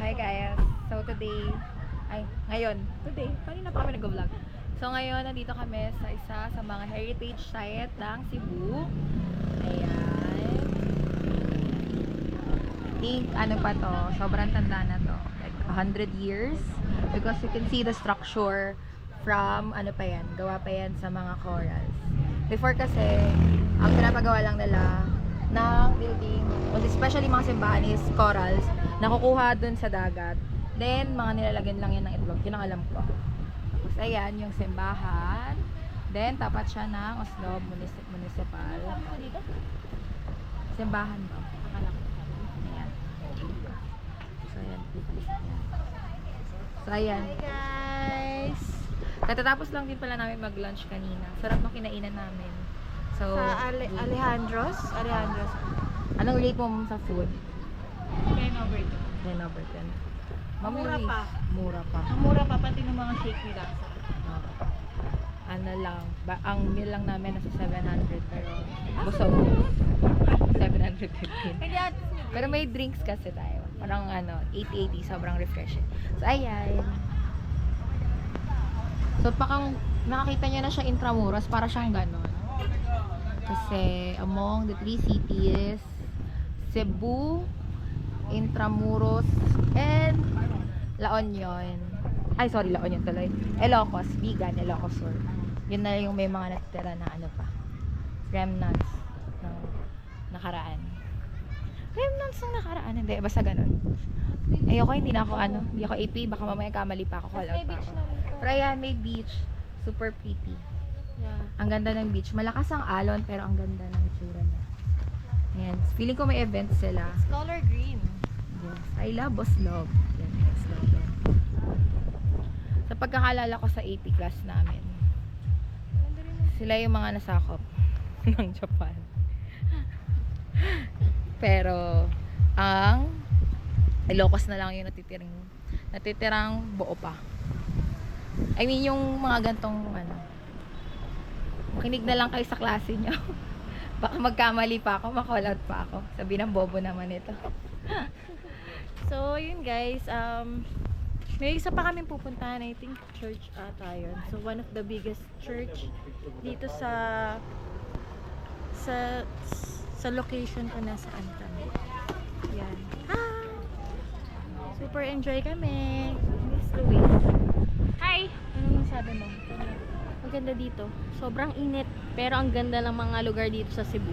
Hi guys. So today, kanina pa kami nag-vlog. So ngayon, nandito kami sa isa sa mga heritage site ng Cebu. Ayan. I think, ano pa to, sobrang tanda na to. Like 100 years. Because you can see the structure from, ano pa yan, gawa pa yan sa mga corals. Before kasi, ang pinapagawa lang nila ng building, especially mga simbahan is corals, nakukuha dun sa dagat. Then, mga nilalagyan lang yan ng itlog. Yun ang alam ko. Tapos, ayan, yung simbahan. Then, tapat siya ng Oslob Municipal. Simbahan ba? Ayan. So, ayan. So, ayan. Hi guys! Katatapos lang din pala namin mag-lunch kanina. Sarap ng kinainan namin. So, Sa Alejandro's. anong rate mo sa food? 10/10. 10/10. Mura pa. Mura pa. Mura pa pati ng mga shake nila. Ano lang, ang meal lang namin nasa 700 pero busog. 715. Pero may drinks kasi tayo. Parang 880, sobrang refreshing. So ayan. So pakang nakakita niyo na siya Intramuros, para siyang ganon. Kasi among the three cities, Cebu, Intramuros, and La Union. Ay, sorry, La Union tuloy. Ilocos, Vigan, Ilocos Sur. Yun na yung may mga natitira na ano pa. Remnants ng nakaraan. Remnants ng nakaraan, hindi. Basta ganun. Ayoko, hindi na ako hindi ako AP. Baka mamaya kamali pa ako, call out pa ako. Pero ayan, may beach. Super pretty. Yeah. Ang ganda ng beach. Malakas ang alon, pero ang ganda ng itsura niya. Ayan. Feeling ko may event sila. It's color green. Yes. I love Oslob. Yan, Oslob. Yan. Sa pagkakalala ko sa AP class namin, sila yung mga nasakop ng Japan. Pero, ang Ilocos na lang yung natitirang buo pa. I mean, yung mga gantong, makinig na lang kayo sa klase nyo. Baka magkamali pa ako, makall out pa ako. Sabi ng bobo naman ito. So, yun guys. May isa pa kaming pupuntahan. I think church ata yun. So, one of the biggest church dito sa location ko nasaan kami. Yan. Super enjoy kami. Miss Louise. Hi! Ano masabi mo? Maganda dito. Sobrang init. Pero ang ganda ng mga lugar dito sa Cebu.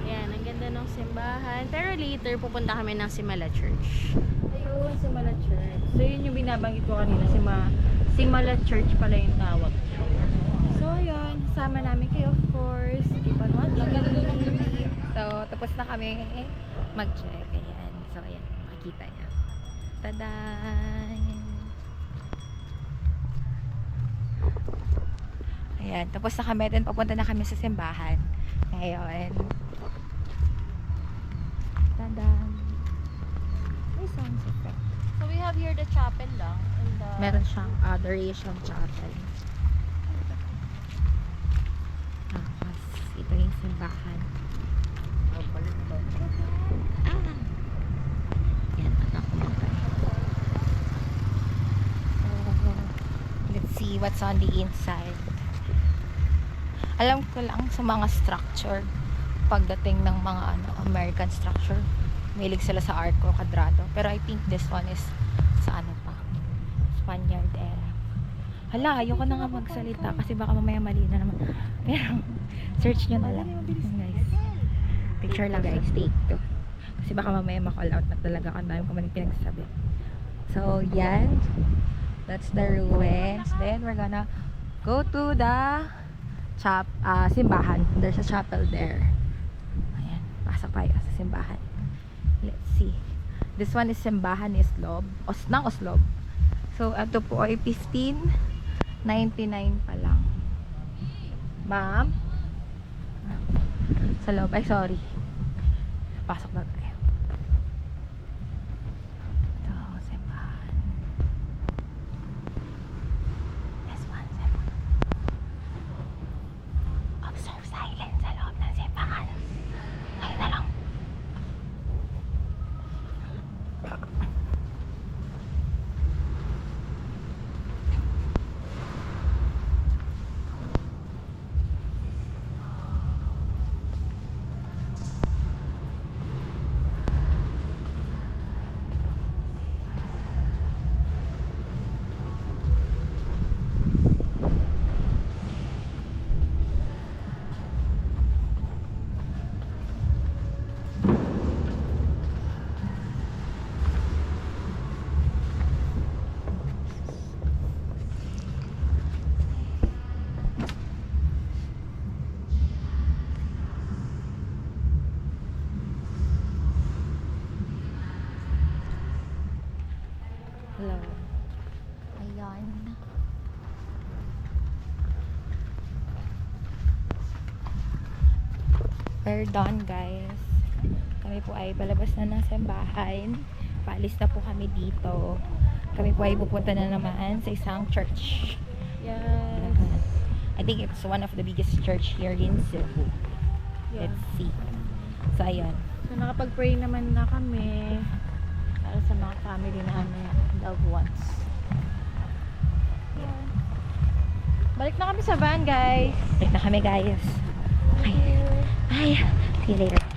Yan, ang ganda ng simbahan. Pero later, pupunta kami ng Simala Church. Ayun, Simala Church. So, yun yung binabanggit ko kanina. Simala Church pala yung tawag. So, yun. Sama namin kayo, of course. Keep on watching. So, tapos na kami mag-check. Ayan. So, ayan. Makikita niya. Tada! Ayan. Tapos na kami. Then, papunta na kami sa simbahan. Ngayon. Tada! May sound effect. So, we have here the chapel lang. And the... Meron siyang adoration chapel. Tapos, ito yung simbahan. Yan, pagkakumunta. So, let's see what's on the inside. Alam ko lang sa mga structure, pagdating ng mga American structure, mahilig sila sa Arco Quadrado. Pero I think this one is sa Spaniard era. Hala, ayoko na nga magsalita kasi baka mamaya mali na naman. Pero, search nyo na lang. Guys. Picture lang guys, take to. Kasi baka mamaya ma-call out na talaga kung dami ko man yung pinagsasabi. So, yan. That's the ruins. Then, we're gonna go to the simbahan. There's a chapel there. Ayan, pasok tayo sa simbahan. Let's see. This one is simbahan ni Oslob. Ng Oslob. So, ito po ay 1599 pa lang. Ma'am? Sa loob. Ay, sorry. Pasok na tayo. Ito, simbahan. This one, simbahan. Observe silence sa loob ng simbahan. Ayun na lang. Hello. Ayan. We're done, guys. Kami po ay palabas na ng simbahan. Paalis na po kami dito. Kami po ay pupunta na naman sa isang church. Yes. I think it's one of the biggest church here in Cebu. Yeah. Let's see. So, ayan. So, nakapag-pray naman na kami para sa mga family namin, loved ones. Yeah. Balik na kami sa van, guys. Balik na kami, guys. Ay. See you later.